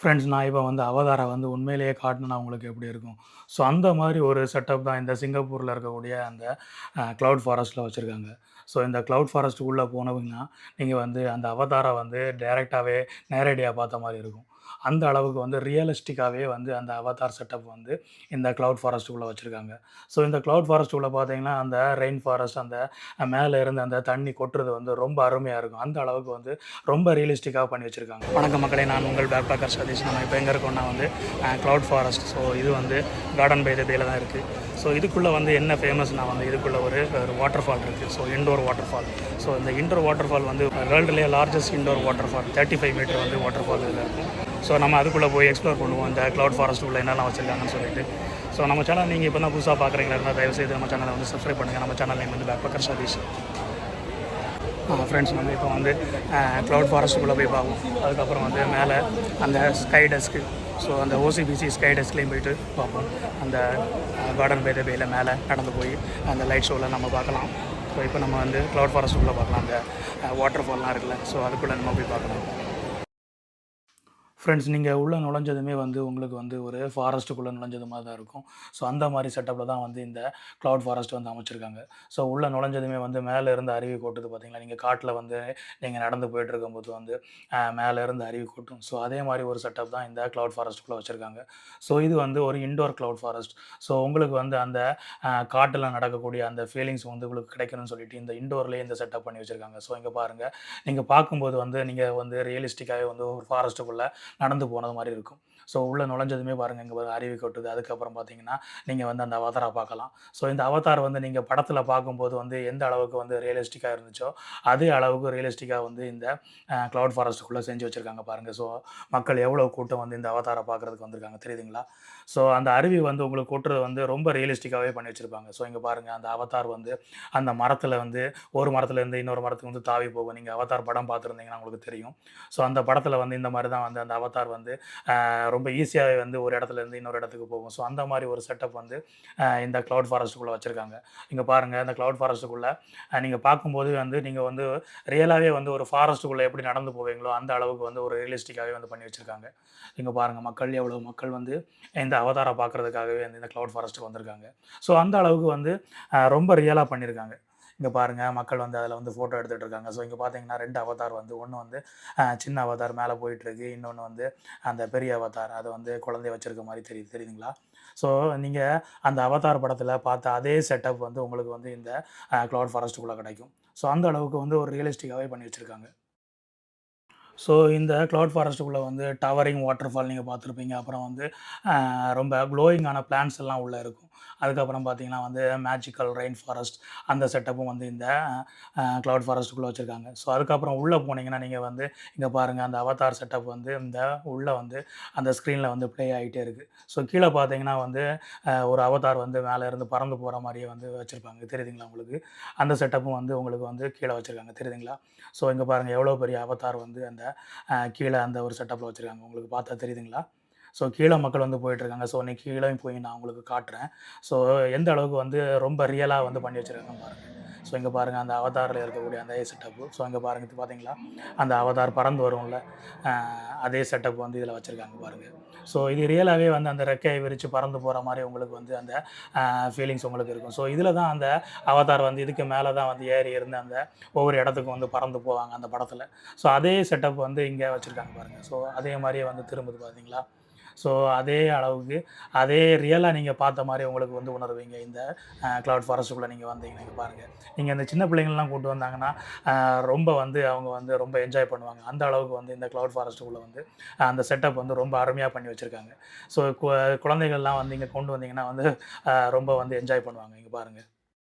Friends நான் இப்போ வந்து அவதார வந்து உண்மையிலேயே காட்டுனா உங்களுக்கு எப்படி இருக்கும்? ஸோ அந்த மாரி ஒரு செட்டப் தான் இந்த சிங்கப்பூர்ல இருக்கக்கூடிய அந்த க்ளவுட் ஃபாரஸ்ட்ல வச்சிருக்காங்க. ஸோ இந்த க்ளவுட் ஃபாரஸ்ட் உள்ள போனீங்கன்னா, நீங்க வந்து அந்த அவதார வந்து டைரக்ட்டாவே நேரடியா பார்த்த மாரி இருக்கும். அந்த அளவுக்கு வந்து ரியலிஸ்டிக்காவே வந்து அந்த அவதார் செட்டப் வந்து இந்த க்ளவுட் ஃபாரஸ்ட்டுக்குள்ள வச்சிருக்காங்க. ஸோ இந்த க்ளவுட் ஃபாரஸ்ட் உள்ள பார்த்தீங்கன்னா, அந்த ரெயின் ஃபாரஸ்ட் அந்த மேல இருந்து அந்த தண்ணி கொட்டுறது வந்து ரொம்ப அருமையா இருக்கும். அந்த அளவுக்கு வந்து ரொம்ப ரியலிஸ்டிக்கா பண்ணி வச்சிருக்காங்க. வணக்கம் மக்களே! நான் உங்கள் பேக் பேக்கர் சதீஷ். நம்ம இப்போ எங்கே இருக்கோம்னா வந்து க்ளவுட் ஃபாரஸ்ட். ஸோ இது வந்து கார்டன் பை த பேல தான் இருக்குது. ஸோ இதுக்குள்ளே வந்து என்ன ஃபேமஸ்னா வந்து இதுக்குள்ளே ஒரு வாட்டர் ஃபால் இருக்குது. So indoor water fall. So இந்த இண்டோர் வாட்டர் ஃபால் வந்து வேர்ல்டுலேயே largest indoor water fall 35 meter வந்து வாட்டர் ஃபால் இதில் இருக்கும். ஸோ நம்ம அதுக்குள்ளே போய் எக்ஸ்ப்ளோர் பண்ணுவோம் இந்த க்ளவுட் ஃபாரஸ்ட் உள்ள என்னெல்லாம் வச்சுருக்காங்கன்னு சொல்லிட்டு. ஸோ நம்ம சேனல் நீங்கள் இப்போ தான் புதுசாக பார்க்குறீங்களா இருந்தால் தயவுசெய்து நம்ம சேனலை வந்து சப்ஸ்கிரைப் பண்ணுங்கள். நம்ம சேனல் நேம் வந்து பேக் பேக்கர் சதீஷ். ஃப்ரெண்ட்ஸ் நம்ம இப்போ வந்து க்ளவுட் ஃபாரஸ்ட்டுக்குள்ளே போய் பார்ப்போம். அதுக்கப்புறம் வந்து மேலே அந்த ஸ்கை டெஸ்க்கு, ஸோ அந்த ஓசிபிசி ஸ்கை டெஸ்க்லேயும் போயிட்டு பார்ப்போம். அந்த கார்டன் பை த பேல மேலே நடந்து போய் அந்த லைட் ஷோவில் நம்ம பார்க்கலாம். ஸோ இப்போ நம்ம வந்து க்ளவுட் ஃபாரஸ்ட்டுக்குள்ளே பார்க்கலாம். அந்த வாட்டர் ஃபால்லாம் இருக்குல்ல, ஸோ அதுக்குள்ளே நம்ம போய் பார்க்கலாம். ஃப்ரெண்ட்ஸ் நீங்கள் உள்ளே நுழைஞ்சதுமே வந்து உங்களுக்கு வந்து ஒரு ஃபாரஸ்ட்டுக்குள்ளே நுழைஞ்சது மாதிரி தான் இருக்கும். ஸோ அந்த மாதிரி செட்டப்பில் தான் வந்து இந்த க்ளவுட் ஃபாரஸ்ட் வந்து அமைச்சிருக்காங்க. ஸோ உள்ளே நுழைஞ்சதுமே வந்து மேலே இருந்து அருவி கொட்டுது பார்த்தீங்களா, நீங்கள் காட்டில் வந்து நீங்கள் நடந்து போயிட்டுருக்கும்போது வந்து மேலே இருந்து அருவி கொட்டும். ஸோ அதே மாதிரி ஒரு செட்டப் தான் இந்த க்ளவுட் ஃபாரஸ்ட்டுக்குள்ளே வச்சுருக்காங்க. ஸோ இது வந்து ஒரு இன்டோர் க்ளவுட் ஃபாரஸ்ட். ஸோ உங்களுக்கு வந்து அந்த காட்டில் நடக்கக்கூடிய அந்த ஃபீலிங்ஸ் வந்து உங்களுக்கு கிடைக்கணும்னு சொல்லிட்டு இந்த இன்டோர்லேயே இந்த செட்டப் பண்ணி வச்சுருக்காங்க. ஸோ இங்கே பாருங்கள், நீங்கள் பார்க்கும்போது வந்து நீங்கள் வந்து ரியலிஸ்டிக்காகவே வந்து ஒரு ஃபாரஸ்ட்டுக்குள்ளே நடந்து போனது மாரி இருக்கும். ஸோ உள்ள நுழைஞ்சதுமே பாருங்க, இங்க பாருங்க அருவி கொட்டுது. அதுக்கப்புறம் பார்த்தீங்கன்னா, நீங்க வந்து அந்த அவதார பார்க்கலாம். ஸோ இந்த அவதார் வந்து நீங்க படத்துல பார்க்கும்போது வந்து எந்த அளவுக்கு வந்து ரியலிஸ்டிக்கா இருந்துச்சோ, அதே அளவுக்கு ரியலிஸ்டிக்கா வந்து இந்த க்ளவுட் ஃபாரஸ்ட்டுக்குள்ள செஞ்சு வச்சிருக்காங்க பாருங்க. ஸோ மக்கள் எவ்வளோ கூட்டம் வந்து இந்த அவதார பார்க்கறதுக்கு வந்திருக்காங்க தெரியுதுங்களா? ஸோ அந்த அருவி வந்து உங்களுக்கு கொட்டுறது வந்து ரொம்ப ரியலிஸ்டிக்காவே பண்ணி வச்சிருப்பாங்க. ஸோ இங்க பாருங்க, அந்த அவதார் வந்து அந்த மரத்துல வந்து ஒரு மரத்துலேருந்து இன்னொரு மரத்துக்கு வந்து தாவி போகும். நீங்க அவதார் படம் பார்த்துருந்தீங்கன்னா உங்களுக்கு தெரியும். ஸோ அந்த படத்துல வந்து இந்த மாரி தான் வந்து அந்த அவதார் வந்து ரொம்ப ஈஸியாவே வந்து ஒரு இடத்துலேருந்து இன்னொரு இடத்துக்கு போகும். ஸோ அந்த மாரி ஒரு செட்டப் வந்து இந்த க்ளவுட் ஃபாரஸ்ட்டுக்குள்ள வச்சிருக்காங்க. இங்க பாருங்க, இந்த க்ளவுட் ஃபாரஸ்ட்டுக்குள்ள நீங்க பார்க்கும்போது வந்து நீங்க வந்து ரியலாவே வந்து ஒரு ஃபாரஸ்ட்டுக்குள்ள எப்படி நடந்து போவீங்களோ, அந்த அளவுக்கு வந்து ஒரு ரியலிஸ்டிக்காவே வந்து பண்ணி வச்சிருக்காங்க. இங்க பாருங்க, மக்கள் எவ்வளோ மக்கள் வந்து இந்த அவதார பார்க்கறதுக்காகவே வந்து இந்த க்ளவுட் ஃபாரஸ்ட்டுக்கு வந்திருக்காங்க. ஸோ அந்த அளவுக்கு வந்து ரொம்ப ரியலா பண்ணியிருக்காங்க. இங்க பாருங்க, மக்கள் வந்து அதில வந்து ஃபோட்டோ எடுத்துட்டு இருக்காங்க. ஸோ இங்க பார்த்தீங்கன்னா 2 அவதார் வந்து ஒண்ணு வந்து சின்ன அவதார் மேல போயிட்டுருக்கு. இன்னொன்னு வந்து அந்த பெரிய அவதார். அது வந்து குழந்தைய வச்சிருக்க மாரி தெரியுது. தெரியுதுங்களா? ஸோ நீங்க அந்த அவதார் படத்தில பார்த்த அதே செட்டப் வந்து உங்களுக்கு வந்து இந்த க்ளவுட் ஃபாரஸ்ட்டுக்குள்ள கிடைக்கும். ஸோ அந்த அளவுக்கு வந்து ஒரு ரியலிஸ்டிக்காவே பண்ணி வச்சிருக்காங்க. ஸோ இந்த க்ளவுட் ஃபாரஸ்ட்டுக்குள்ள வந்து டவரிங் வாட்டர் ஃபால் நீங்க பார்த்துருப்பீங்க. அப்புறம் வந்து ரொம்ப க்ளோயிங்கான பிளான்ட்ஸ் எல்லாம் உள்ள இருக்கும். அதுக்கப்புறம் பார்த்தீங்கன்னா வந்து மேஜிக்கல் ரெயின் ஃபாரஸ்ட் அந்த செட்டப்பும் வந்து இந்த க்ளவுட் ஃபாரஸ்ட்டுக்குள்ள வச்சிருக்காங்க. ஸோ அதுக்கப்புறம் உள்ள போனீங்கன்னா, நீங்க வந்து இங்க பாருங்க, அந்த அவதார் செட்டப் வந்து இந்த உள்ள வந்து அந்த ஸ்க்ரீன்ல வந்து ப்ளே ஆயிட்டே இருக்கு. ஸோ கீழ பார்த்தீங்கன்னா வந்து ஒரு அவதார் வந்து மேல இருந்து பறந்து போற மாரியே வந்து வச்சிருப்பாங்க. தெரியுதுங்களா உங்களுக்கு? அந்த செட்டப்பும் வந்து உங்களுக்கு வந்து கீழ வச்சிருக்காங்க. தெரியுதுங்களா? ஸோ இங்க பாருங்க, எவ்வளோ பெரிய அவதார் வந்து அந்த கீழ அந்த ஒரு செட்டப்ல வச்சிருக்காங்க. உங்களுக்கு பார்த்தா தெரியுதுங்களா? ஸோ கீழ மக்கள் வந்து போயிட்டுருக்காங்க. ஸோ இன்னைக்கு கீழயும் போய் நான் உங்களுக்கு காட்டுறேன். ஸோ எந்த அளவுக்கு வந்து ரொம்ப ரியலா வந்து பண்ணி வச்சிருக்காங்கன்னு பாருங்க. ஸோ இங்க பாருங்க, அந்த அவதார்ல இருக்கக்கூடிய அந்த செட்டப்பு. ஸோ இங்க பாருங்க, இது பார்த்தீங்களா? அந்த அவதார் பறந்து வரும்ல, அ அதே செட்டப் வந்து இதில வச்சிருக்காங்க பாருங்க. ஸோ இது ரியலாவே வந்து அந்த ரெக்கைய விரிச்சு பறந்து போற மாரி உங்களுக்கு வந்து அந்த ஃபீலிங்ஸ் உங்களுக்கு இருக்கும். ஸோ இதில தான் அந்த அவதார் வந்து இதுக்கு மேல தான் வந்து ஏறி இருந்து அந்த ஒவ்வொரு இடத்துக்கும் வந்து பறந்து போவாங்க அந்த படத்துல. ஸோ அதே செட்டப் வந்து இங்க வச்சிருக்காங்க பாருங்க. ஸோ அதே மாரியே வந்து திரும்புது பார்த்தீங்களா? ஸோ அதே அளவுக்கு, அதே ரியலா நீங்க பார்த்த மாரி உங்களுக்கு வந்து உணர்வீங்க இந்த க்ளவுட் ஃபாரஸ்ட்டுக்குள்ள நீங்க வந்தீங்கன்னா. இங்க பாருங்க. நீங்க இந்த சின்ன பிள்ளைங்கள்லாம் கூட்டு வந்தாங்கன்னா, ரொம்ப வந்து அவங்க வந்து ரொம்ப என்ஜாய் பண்ணுவாங்க. அந்த அளவுக்கு வந்து இந்த க்ளவுட் ஃபாரஸ்ட்டுக்குள்ள வந்து அந்த செட்டப் வந்து ரொம்ப அருமையா பண்ணி வச்சிருக்காங்க. ஸோ குழந்தைகள்லாம் வந்து இங்க கொண்டு வந்தீங்கன்னா வந்து ரொம்ப வந்து என்ஜாய் பண்ணுவாங்க. இங்க பாருங்க.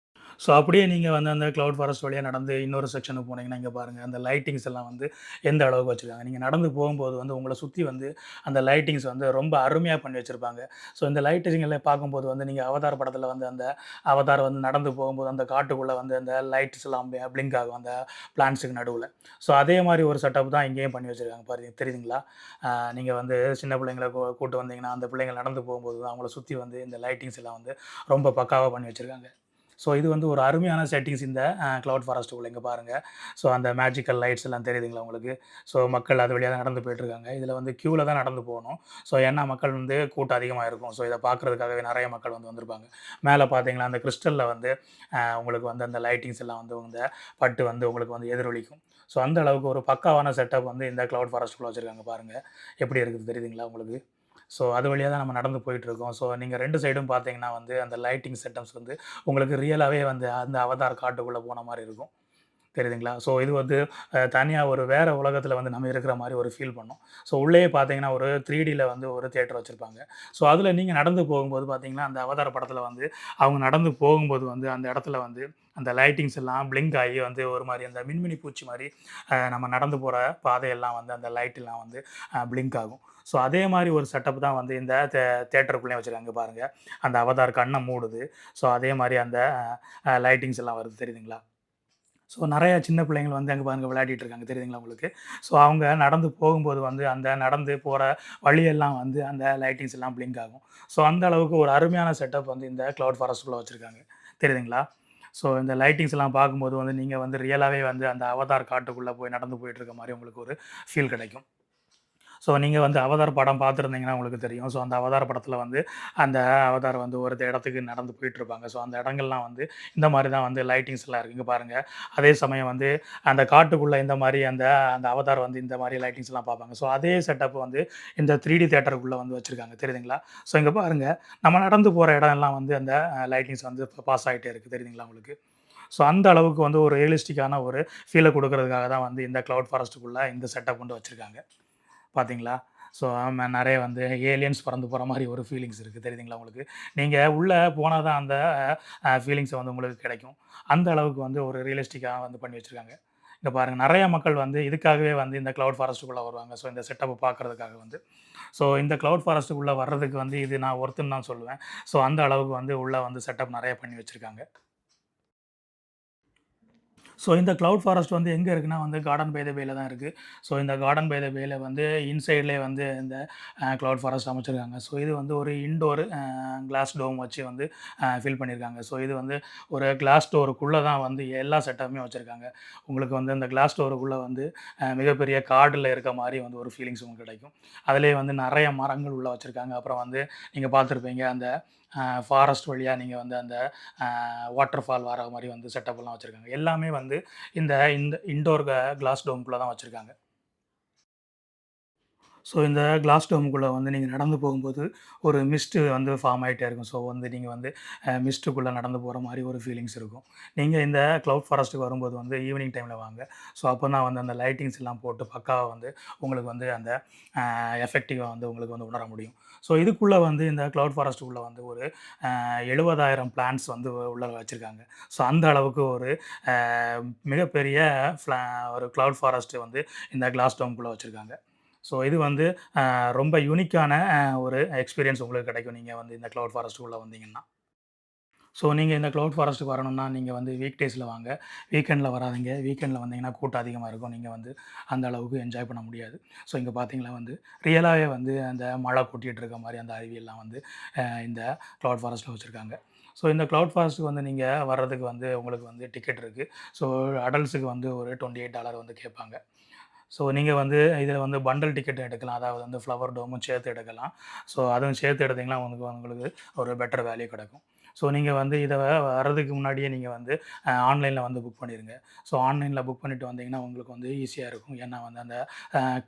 ஸோ அப்படியே நீங்க வந்து அந்த க்ளவுட் ஃபாரஸ்ட் வழியா நடந்து இன்னொரு செக்ஷனுக்கு போனீங்கன்னா, இங்க பாருங்க, அந்த லைட்டிங்ஸ் எல்லாம் வந்து எந்த அளவுக்கு வச்சிருக்காங்க. நீங்க நடந்து போகும்போது வந்து உங்கள சுத்தி வந்து அந்த லைட்டிங்ஸ் வந்து ரொம்ப அருமையா பண்ணி வச்சிருப்பாங்க. ஸோ இந்த லைட்டிங்ல பார்க்கும்போது வந்து நீங்க அவதார் படத்துல வந்து அந்த அவதார் வந்து நடந்து போகும்போது அந்த காட்டுக்குள்ள வந்து அந்த லைட்ஸ் எல்லாம் பிளிங்க் ஆகும் அந்த பிளான்ட்ஸுக்கு நடுவுல. ஸோ அதே மாரி ஒரு செட்டப் தான் இங்கேயும் பண்ணி வச்சிருக்காங்க பாருங்க. தெரியுதுங்களா? நீங்க வந்து சின்ன பிள்ளைங்கள கூட்டு வந்தீங்கன்னா, அந்த பிள்ளைங்க நடந்து போகும்போது அவங்கள சுத்தி வந்து இந்த லைட்டிங்ஸ் எல்லாம் வந்து ரொம்ப பக்காவா பண்ணி வச்சிருக்காங்க. ஸோ இது வந்து ஒரு அருமையான செட்டிங்ஸ் இந்த கிளவுட் ஃபாரஸ்ட்டுக்குள்ள இங்க பாருங்க. ஸோ அந்த மேஜிக்கல் லைட்ஸ் எல்லாம் தெரியுதுங்களா உங்களுக்கு? ஸோ மக்கள் அது வழியா தான் நடந்து போயிட்டுருக்காங்க. இதில வந்து கியூல தான் நடந்து போணும். ஸோ ஏன்னா மக்கள் வந்து கூட்டம் அதிகமா இருக்கும். ஸோ இத பார்க்கறதுக்காகவே நெறைய மக்கள் வந்து வந்திருப்பாங்க. மேல பார்த்தீங்கன்னா, அந்த கிறிஸ்டல்ல வந்து உங்களுக்கு வந்து அந்த லைட்டிங்ஸ் எல்லாம் வந்து இந்த பட்டு வந்து உங்களுக்கு வந்து எதிரொலிக்கும். ஸோ அந்த அளவுக்கு ஒரு பக்காவான செட்டப் வந்து இந்த கிளவுட் ஃபாரஸ்ட்குள்ள வச்சிருக்காங்க பாருங்க. எப்படி இருக்குது தெரியுதுங்களா உங்களுக்கு? ஸோ அது வழியா தான் நம்ம நடந்து போயிட்டுருக்கோம். ஸோ நீங்க 2 சைடும் பார்த்தீங்கன்னா வந்து அந்த லைட்டிங் செட்டப்ஸ் வந்து உங்களுக்கு ரியலாவே வந்து அந்த அவதார் காட்டுக்குள்ள போன மாரி இருக்கும். தெரியுதுங்களா? ஸோ இது வந்து தனியா ஒரு வேற உலகத்தில வந்து நம்ம இருக்கிற மாரி ஒரு ஃபீல் பண்ணும். ஸோ உள்ளேயே பார்த்தீங்கன்னா, ஒரு 3Dல வந்து ஒரு தியேட்டர் வச்சிருப்பாங்க. ஸோ அதில நீங்க நடந்து போகும்போது பார்த்தீங்கன்னா, அந்த அவதார் படத்தில வந்து அவங்க நடந்து போகும்போது வந்து அந்த இடத்துல வந்து அந்த லைட்டிங்ஸ் எல்லாம் பிளிங்க் ஆகி வந்து ஒரு மாரி அந்த மின்மினி பூச்சி மாரி நம்ம நடந்து போற பாதையெல்லாம் வந்து அந்த லைட்லாம் வந்து பிளிங்க் ஆகும். ஸோ அதே மாரி ஒரு செட்டப் தான் வந்து இந்த தியேட்டருக்குள்ளேயும் வச்சிருக்காங்க பாருங்க. அந்த அவதார் கண்ண மூடுது. ஸோ அதே மாரி அந்த லைட்டிங்ஸ் எல்லாம் வருது தெரியுதுங்களா? ஸோ நெறைய சின்ன பிள்ளைங்கள் வந்து அங்க பாருங்க விளையாடிட்டு இருக்காங்க தெரியுதுங்களா உங்களுக்கு? ஸோ அவங்க நடந்து போகும்போது வந்து அந்த நடந்து போற வழியெல்லாம் வந்து அந்த லைட்டிங்ஸ் எல்லாம் பிளிங்க் ஆகும். ஸோ அந்த அளவுக்கு ஒரு அருமையான செட்டப் வந்து இந்த கிளவுட் ஃபாரஸ்ட்குள்ள வச்சிருக்காங்க. தெரியுதுங்களா? ஸோ இந்த லைட்டிங்ஸ் எல்லாம் பார்க்கும்போது வந்து நீங்க வந்து ரியலாவே வந்து அந்த அவதார் காட்டுக்குள்ள போய் நடந்து போயிட்டு இருக்க மாரி உங்களுக்கு ஒரு ஃபீல் கிடைக்கும். ஸோ நீங்க வந்து அவதார் படம் பார்த்துருந்தீங்கன்னா உங்களுக்கு தெரியும். ஸோ அந்த அவதார் படத்தில வந்து அந்த அவதார் வந்து ஒரு இடத்துக்கு நடந்து போயிட்டுருப்பாங்க. ஸோ அந்த இடங்கள்லாம் வந்து இந்த மாரி தான் வந்து லைட்டிங்ஸ்லாம் இருக்கு. இங்க பாருங்க. அதே சமயம் வந்து அந்த காட்டுக்குள்ள இந்த மாரி அந்த அந்த அவதார் வந்து இந்த மாரி லைட்டிங்ஸ்லாம் பார்ப்பாங்க. ஸோ அதே செட்டப் வந்து இந்த 3டி தியேட்டருக்குள்ள வந்து வச்சிருக்காங்க. தெரியுதுங்களா? ஸோ இங்க பாருங்க. நம்ம நடந்து போற இடம் எல்லாம் வந்து அந்த லைட்டிங்ஸ் வந்து பாஸ் ஆயிட்டே இருக்கு. தெரியுதுங்களா உங்களுக்கு? ஸோ அந்த அளவுக்கு வந்து ஒரு ரியலிஸ்டிக்கான ஒரு ஃபீல குடுக்குறதுக்காக தான் வந்து இந்த கிளவுட் ஃபாரஸ்ட்டுக்குள்ள இந்த செட்டப் வந்து வச்சிருக்காங்க. பார்த்தீங்களா? ஸோ ஆமா நெறைய வந்து ஏலியன்ஸ் பறந்து போற மாரி ஒரு ஃபீலிங்ஸ் இருக்கு. தெரியுதுங்களா உங்களுக்கு? நீங்க உள்ள போனா தான் அந்த ஃபீலிங்ஸ் வந்து உங்களுக்கு கிடைக்கும். அந்த அளவுக்கு வந்து ஒரு ரியலிஸ்டிக்கா வந்து பண்ணி வச்சிருக்காங்க. இங்க பாருங்க நெறைய மக்கள் வந்து இதுக்காகவே வந்து இந்த கிளவுட் ஃபாரஸ்ட்டுக்குள்ள வருவாங்க. ஸோ இந்த செட்டப்ப பார்க்கறதுக்காக வந்து. ஸோ இந்த கிளவுட் ஃபாரஸ்ட்டுக்குள்ள வர்றதுக்கு வந்து இது நான் ஒர்த்துன்னு தான் சொல்லுவேன். ஸோ அந்த அளவுக்கு வந்து உள்ள வந்து செட்டப் நெறைய பண்ணி வச்சிருக்காங்க. ஸோ இந்த கிளவுட் ஃபாரஸ்ட் வந்து எங்க இருக்குன்னா வந்து கார்டன் பை த பேல தான் இருக்கு. ஸோ இந்த கார்டன் பை த பேல வந்து இன்சைட்லயே வந்து இந்த கிளவுட் ஃபாரஸ்ட் அமைச்சிருக்காங்க. ஸோ இது வந்து ஒரு இன்டோர் கிளாஸ் டோம் வச்சு வந்து ஃபில் பண்ணியிருக்காங்க. ஸோ இது வந்து ஒரு கிளாஸ் டோருக்குள்ள தான் வந்து எல்லா செட்டப்புமே வச்சிருக்காங்க. உங்களுக்கு வந்து இந்த கிளாஸ் டோருக்குள்ள வந்து மிகப்பெரிய காடுல இருக்க மாரி வந்து ஒரு ஃபீலிங்ஸ் உங்களுக்கு கிடைக்கும். அதிலேயே வந்து நெறைய மரங்கள் உள்ள வச்சிருக்காங்க. அப்புறம் வந்து நீங்க பார்த்துருப்பீங்க அந்த ஃபாரஸ்ட் வழியா நீங்க வந்து அந்த வாட்டர் ஃபால் வர மாரி வந்து செட்டப்லாம் வச்சிருக்காங்க. எல்லாமே வந்து இந்த இன்டோர் கிளாஸ் டோம்குள்ள தான் வச்சிருக்காங்க. ஸோ இந்த கிளாஸ் டோமுக்குள்ள வந்து நீங்க நடந்து போகும்போது, ஒரு மிஸ்ட் வந்து ஃபார்ம் ஆயிட்டே இருக்கும். ஸோ வந்து நீங்க வந்து மிஸ்ட்டுக்குள்ள நடந்து போற மாரி ஒரு ஃபீலிங்ஸ் இருக்கும். நீங்க இந்த கிளவுட் ஃபாரஸ்ட்டுக்கு வரும்போது வந்து ஈவினிங் டைம்ல வாங்க. ஸோ அப்பதான் வந்து அந்த லைட்டிங்ஸ் எல்லாம் போட்டு பக்காவா வந்து உங்களுக்கு வந்து அந்த எஃபெக்டிவா வந்து உங்களுக்கு வந்து உணர முடியும். ஸோ இதுக்குள்ள வந்து இந்த கிளவுட் ஃபாரஸ்ட்டுக்குள்ள வந்து ஒரு 70,000 பிளான்ட்ஸ் வந்து உள்ள வச்சிருக்காங்க. ஸோ அந்த அளவுக்கு ஒரு அ மிகப்பெரிய ஃப்ளா ஒரு கிளவுட் ஃபாரஸ்ட் வந்து இந்த கிளாஸ் டோம்க்குள்ள வச்சிருக்காங்க. ஸோ இது வந்து ரொம்ப யூனிக்கான ஒரு எக்ஸ்பீரியன்ஸ் உங்களுக்கு கிடைக்கும். நீங்க வந்து இந்த கிளவுட் ஃபாரஸ்ட்டுக்குள்ள வந்தீங்கன்னா. ஸோ நீங்க இந்த கிளவுட் ஃபாரஸ்ட்டுக்கு வரணும்னா, நீங்க வந்து வீக் டேஸ்ல வாங்க. வீக்கெண்ட்ல வராதீங்க. வீக்கெண்ட்ல வந்தீங்கன்னா கூட்டம் அதிகமா இருக்கும். நீங்க வந்து அந்த அளவுக்கு என்ஜாய் பண்ண முடியாது. ஸோ இங்க பார்த்தீங்களா வந்து ரியலாவே வந்து அந்த மழை கொட்டிட்டு இருக்க மாரி அந்த அருவியெல்லாம் வந்து இந்த கிளவுட் ஃபாரஸ்ட்ல வச்சிருக்காங்க. ஸோ இந்த கிளவுட் ஃபாரஸ்ட்க்கு வந்து நீங்க வர்றதுக்கு வந்து உங்களுக்கு வந்து டிக்கெட் இருக்கு. ஸோ அடல்ட்ஸுக்கு வந்து ஒரு $28 வந்து கேட்பாங்க. ஸோ நீங்க வந்து இதில வந்து பண்டல் டிக்கெட் எடுக்கலாம். அதாவது வந்து ஃப்ளவர் டோமும் சேர்த்து எடுக்கலாம். ஸோ அதுவும் சேர்த்து எடுத்தீங்கன்னா, உங்களுக்கு உங்களுக்கு ஒரு பெட்டர் வேல்யூ கிடைக்கும். ஸோ நீங்க வந்து இத வர்றதுக்கு முன்னாடியே நீங்க வந்து ஆன்லைன்ல வந்து புக் பண்ணிருங்க. ஸோ ஆன்லைன்ல புக் பண்ணிட்டு வந்தீங்கன்னா, உங்களுக்கு வந்து ஈஸியா இருக்கும். ஏன்னா வந்து அந்த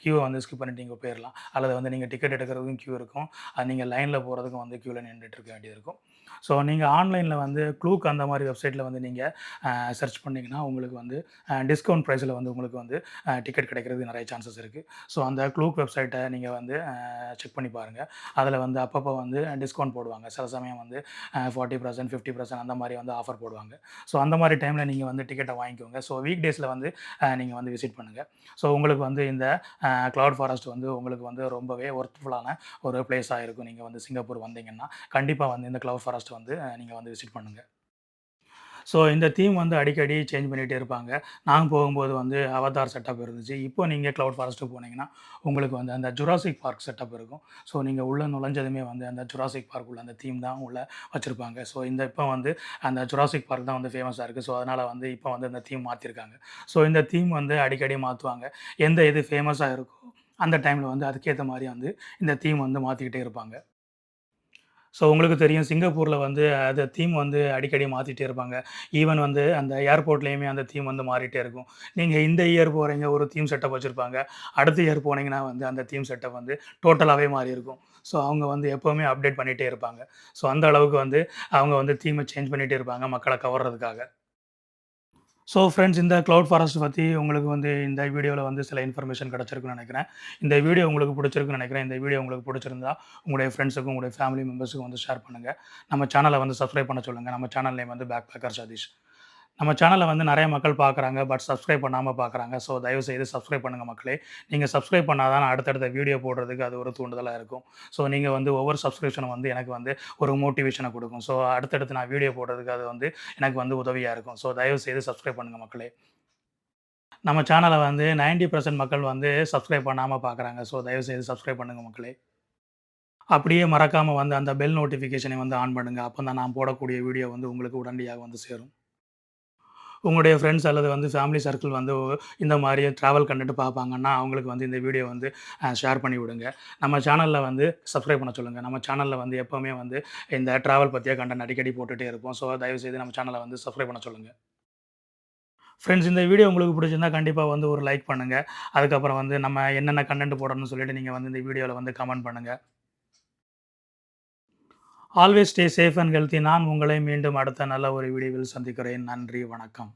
கியூவ வந்து ஸ்கிப் பண்ணிட்டு நீங்க போயிரலாம். அல்லது வந்து நீங்க டிக்கெட் எடுக்கிறதுக்கும் கியூ இருக்கும். நீங்க லைன்ல போறதுக்கும் வந்து கியூல நின்னுட்டு இருக்க வேண்டியது இருக்கும். ஸோ நீங்க ஆன்லைன்ல வந்து க்ளூக் அந்த மாரி வெப்சைட்ல வந்து நீங்க சர்ச் பண்ணீங்கன்னா, உங்களுக்கு வந்து டிஸ்கவுண்ட் பிரைஸ்ல வந்து உங்களுக்கு வந்து டிக்கெட் கிடைக்கிறதுக்கு நெறைய சான்சஸ் இருக்கு. ஸோ அந்த க்ளூக் வெப்சைட்ட நீங்க வந்து செக் பண்ணி பாருங்க. அதில வந்து அப்பப்போ வந்து டிஸ்கவுண்ட் போடுவாங்க. சில சமயம் வந்து 40% 50% அந்த மாரி வந்து ஆஃபர் போடுவாங்க. ஸோ அந்த மாரி டைம்ல நீங்க வந்து டிக்கெட்ட வாங்கிக்கோங்க. ஸோ வீக் டேஸ்ல வந்து நீங்க வந்து விசிட் பண்ணுங்க. ஸோ உங்களுக்கு வந்து இந்த கிளவுட் ஃபாரஸ்ட் வந்து உங்களுக்கு வந்து ரொம்பவே ஒர்த்ஃபுல்லான ஒரு பிளேஸா இருக்கும். நீங்க வந்து சிங்கப்பூர் வந்தீங்கன்னா, கண்டிப்பா வந்து இந்த கிளவுட் ஃபாரஸ்ட் வந்து நீங்க வந்து விசிட் பண்ணுங்க. ஸோ இந்த தீம் வந்து அடிக்கடி சேஞ்ச் பண்ணிட்டே இருப்பாங்க. நாங்க போகும்போது வந்து அவதார் செட்டப் இருந்துச்சு. இப்போ நீங்க கிளவுட் ஃபாரஸ்ட்டுக்கு போனீங்கன்னா, உங்களுக்கு வந்து அந்த ஜுராசிக் பார்க் செட்டப் இருக்கும். ஸோ நீங்க உள்ள நுழைஞ்சதுமே வந்து அந்த ஜுராசிக் பார்க் உள்ள அந்த தீம் தான் உள்ள வச்சிருப்பாங்க. ஸோ இப்போ வந்து அந்த ஜுராசிக் பார்க் தான் வந்து ஃபேமஸா இருக்கு. ஸோ அதனால வந்து இப்போ வந்து அந்த தீம் மாத்திருக்காங்க. ஸோ இந்த தீம் வந்து அடிக்கடி மாத்துவாங்க. எந்த இது ஃபேமஸா இருக்கோ, அந்த டைம்ல வந்து அதுக்கேத்த மாரி வந்து இந்த தீம் வந்து மாத்திக்கிட்டே இருப்பாங்க. ஸோ உங்களுக்கு தெரியும் சிங்கப்பூர்ல வந்து அது தீம் வந்து அடிக்கடி மாத்திட்டே இருப்பாங்க. ஈவன் வந்து அந்த ஏர்போர்ட்லயுமே அந்த தீம் வந்து மாறிட்டே இருக்கும். நீங்க இந்த இயர் போறீங்க ஒரு தீம் செட்டப் வச்சிருப்பாங்க. அடுத்த இயர் போனீங்கன்னா வந்து அந்த தீம் செட்டப் வந்து டோட்டலாவே மாறியிருக்கும். ஸோ அவங்க வந்து எப்பவுமே அப்டேட் பண்ணிட்டே இருப்பாங்க. ஸோ அந்த அளவுக்கு வந்து அவங்க வந்து தீம சேஞ்ச் பண்ணிட்டே இருப்பாங்க மக்கள கவர்றதுக்காக. ஸோ ஃப்ரெண்ட்ஸ் இந்த கிளவுட் ஃபாரஸ்ட் பத்தி உங்களுக்கு வந்து இந்த வீடியோல வந்து சில இன்ஃபர்மேஷன் கிடைச்சிருக்குன்னு நெனைக்கிறேன். இந்த வீடியோ உங்களுக்கு புடிச்சிருக்குன்னு நெனைக்கிறேன். இந்த வீடியோ உங்களுக்கு புடிச்சிருந்தா, உங்களுடைய ஃப்ரெண்ட்ஸுக்கும், உங்களுடைய ஃபேமிலி மெம்பர்ஸுக்கும் வந்து ஷேர் பண்ணுங்க. நம்ம சேனல வந்து சப்ஸ்கிரைப் பண்ண சொல்லுங்க. நம்ம சேனல் நேம் வந்து பேக் பேக்கர் சதீஷ். நம்ம சேனல வந்து நெறைய மக்கள் பார்க்குறாங்க. பட் சப்ஸ்கிரைப் பண்ணாம பார்க்குறாங்க. ஸோ தயவுசெய்து சப்ஸ்கிரைப் பண்ணுங்க மக்களே. நீங்க சப்ஸ்கிரைப் பண்ணா தான் அடுத்தடுத்த வீடியோ போடுறதுக்கு அது ஒரு தூண்டுதலா இருக்கும். ஸோ நீங்க வந்து ஒவ்வொரு சப்ஸ்கிரிப்ஷனும் வந்து எனக்கு வந்து ஒரு மோட்டிவேஷன குடுக்கும். ஸோ அடுத்தடுத்து நான் வீடியோ போடுறதுக்கு அது வந்து எனக்கு வந்து உதவியா இருக்கும். ஸோ தயவுசெய்து சப்ஸ்கிரைப் பண்ணுங்க மக்களே. நம்ம சேனல வந்து 90% மக்கள் வந்து சப்ஸ்கிரைப் பண்ணாம பார்க்குறாங்க. ஸோ தயவுசெய்து சப்ஸ்கிரைப் பண்ணுங்க மக்களே. அப்படியே மறக்காம வந்து அந்த பெல் நோட்டிஃபிகேஷனை வந்து ஆன் பண்ணுங்க. அப்பதான் நான் போடக்கூடிய வீடியோ வந்து உங்களுக்கு உடனடியாக வந்து சேரும். உங்களுடைய ஃப்ரெண்ட்ஸ் அல்லது வந்து ஃபேமிலி சர்க்கிள் வந்து இந்த மாரி ட்ராவல் கன்டென்ட் பார்ப்பாங்கன்னா, அவங்களுக்கு வந்து இந்த வீடியோ வந்து ஷேர் பண்ணி விடுங்க. நம்ம சேனல்ல வந்து சப்ஸ்கிரைப் பண்ண சொல்லுங்க. நம்ம சேனல்ல வந்து எப்பவுமே வந்து இந்த ட்ராவல் பத்திய கன்டென்ட் அடிக்கடி போட்டுட்டே இருப்போம். ஸோ தயவுசெய்து நம்ம சேனல வந்து சப்ஸ்கிரைப் பண்ண சொல்லுங்க. ஃப்ரெண்ட்ஸ் இந்த வீடியோ உங்களுக்கு பிடிச்சிருந்தா கண்டிப்பா வந்து ஒரு லைக் பண்ணுங்க. அதுக்கப்புறம் வந்து நம்ம என்னென்ன கன்டென்ட் போடணும்னு சொல்லிட்டு நீங்க வந்து இந்த வீடியோல வந்து கமெண்ட் பண்ணுங்க. Always stay safe and healthy. நான் உங்களை மீண்டும் அடுத்த நல்ல ஒரு வீடியோவில் சந்திக்கிறேன். நன்றி, வணக்கம்.